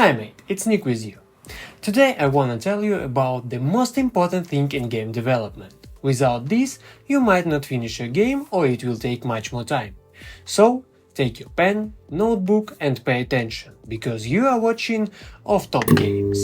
Hi mate, it's Nick with you. Today I wanna tell you about the most important thing in game development. Without this, you might not finish your game or it will take much more time. So, take your pen, notebook and pay attention, because you are watching Off Top Games.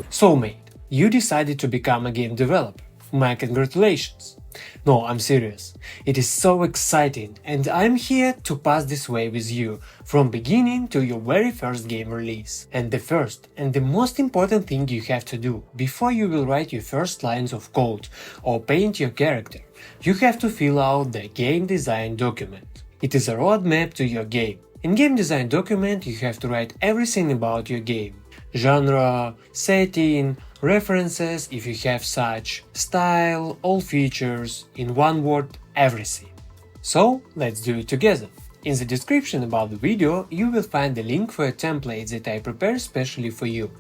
So mate, you decided to become a game developer. My congratulations! No, I'm serious. It is so exciting and I'm here to pass this way with you, from beginning to your very first game release. And the first and the most important thing you have to do before you will write your first lines of code or paint your character, you have to fill out the game design document. It is a roadmap to your game. In game design document you have to write everything about your game. Genre, setting, references if you have such, style, all features, in one word, everything. So let's do it together. In the description about the video you will find the link for a template that I prepared specially for you.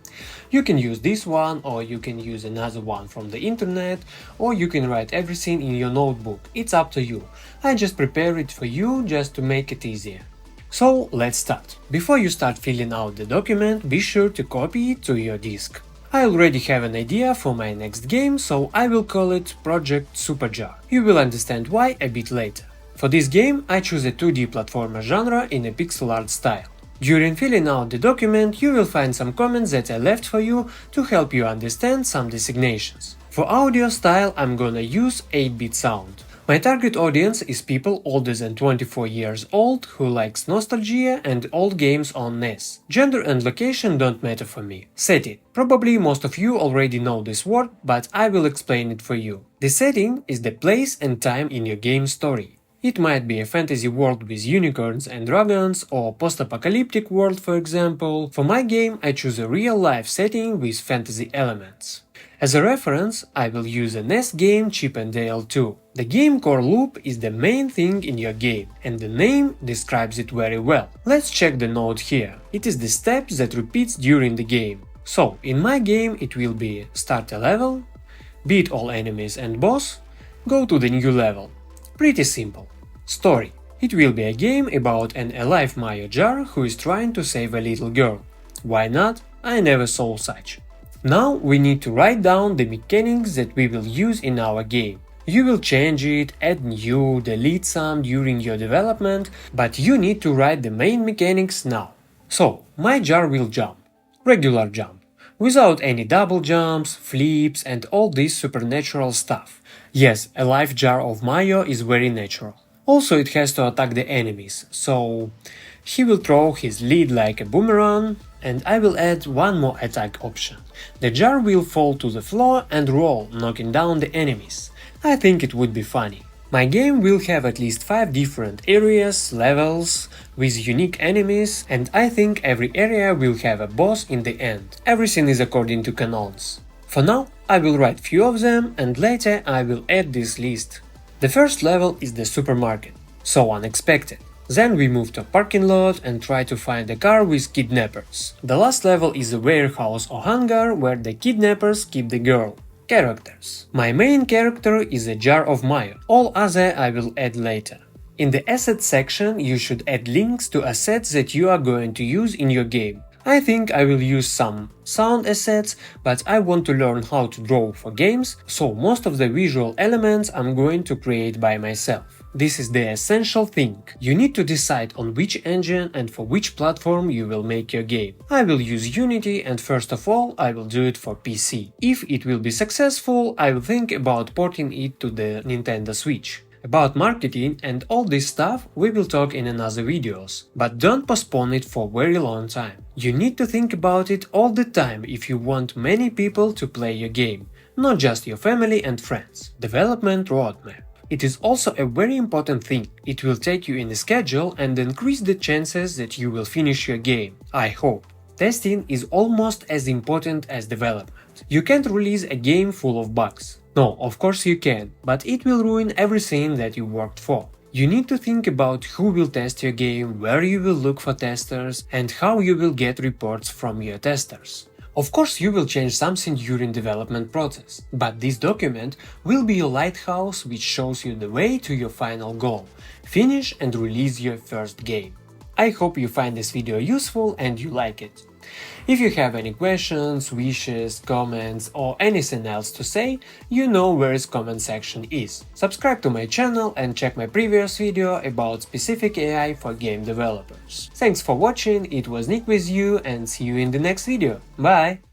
You can use this one or you can use another one from the internet, or you can write everything in your notebook, it's up to you. I just prepare it for you just to make it easier. So let's start. Before you start filling out the document, be sure to copy it to your disk. I already have an idea for my next game, so I will call it Project Superjar. You will understand why a bit later. For this game I choose a 2D platformer genre in a pixel art style. During filling out the document you will find some comments that I left for you to help you understand some designations. For audio style I'm gonna use 8-bit sound. My target audience is people older than 24 years old who likes nostalgia and old games on NES. Gender and location don't matter for me. Setting. Probably most of you already know this word, but I will explain it for you. The setting is the place and time in your game story. It might be a fantasy world with unicorns and dragons, or post-apocalyptic world for example. For my game I choose a real-life setting with fantasy elements. As a reference, I will use a NES game Chip and Dale 2. The game core loop is the main thing in your game, and the name describes it very well. Let's check the note here. It is the steps that repeats during the game. So, in my game it will be start a level, beat all enemies and boss, go to the new level. Pretty simple. Story. It will be a game about an alive Mayo jar who is trying to save a little girl. Why not? I never saw such. Now we need to write down the mechanics that we will use in our game. You will change it, add new, delete some during your development, but you need to write the main mechanics now. So, my jar will jump. Regular jump. Without any double jumps, flips and all this supernatural stuff. Yes, a live jar of Mayo is very natural. Also it has to attack the enemies, so he will throw his lid like a boomerang, and I will add one more attack option. The jar will fall to the floor and roll, knocking down the enemies. I think it would be funny. My game will have at least 5 different areas, levels, with unique enemies, and I think every area will have a boss in the end. Everything is according to canons. For now, I will write few of them and later I will add this list. The first level is the supermarket. So unexpected. Then we move to a parking lot and try to find a car with kidnappers. The last level is a warehouse or hangar where the kidnappers keep the girl. Characters. My main character is a jar of Mayo. All other I will add later. In the assets section you should add links to assets that you are going to use in your game. I think I will use some sound assets, but I want to learn how to draw for games, so most of the visual elements I'm going to create by myself. This is the essential thing. You need to decide on which engine and for which platform you will make your game. I will use Unity and first of all I will do it for PC. If it will be successful, I will think about porting it to the Nintendo Switch. About marketing and all this stuff we will talk in another videos, but don't postpone it for very long time. You need to think about it all the time if you want many people to play your game, not just your family and friends. Development roadmap. It is also a very important thing. It will take you in a schedule and increase the chances that you will finish your game, I hope. Testing is almost as important as development. You can't release a game full of bugs. No, of course you can, but it will ruin everything that you worked for. You need to think about who will test your game, where you will look for testers, and how you will get reports from your testers. Of course you will change something during development process, but this document will be a lighthouse which shows you the way to your final goal. finish and release your first game. I hope you find this video useful and you like it. If you have any questions, wishes, comments or anything else to say, you know where its comment section is. Subscribe to my channel and check my previous video about specific AI for game developers. Thanks for watching, it was Nick with you and see you in the next video. Bye!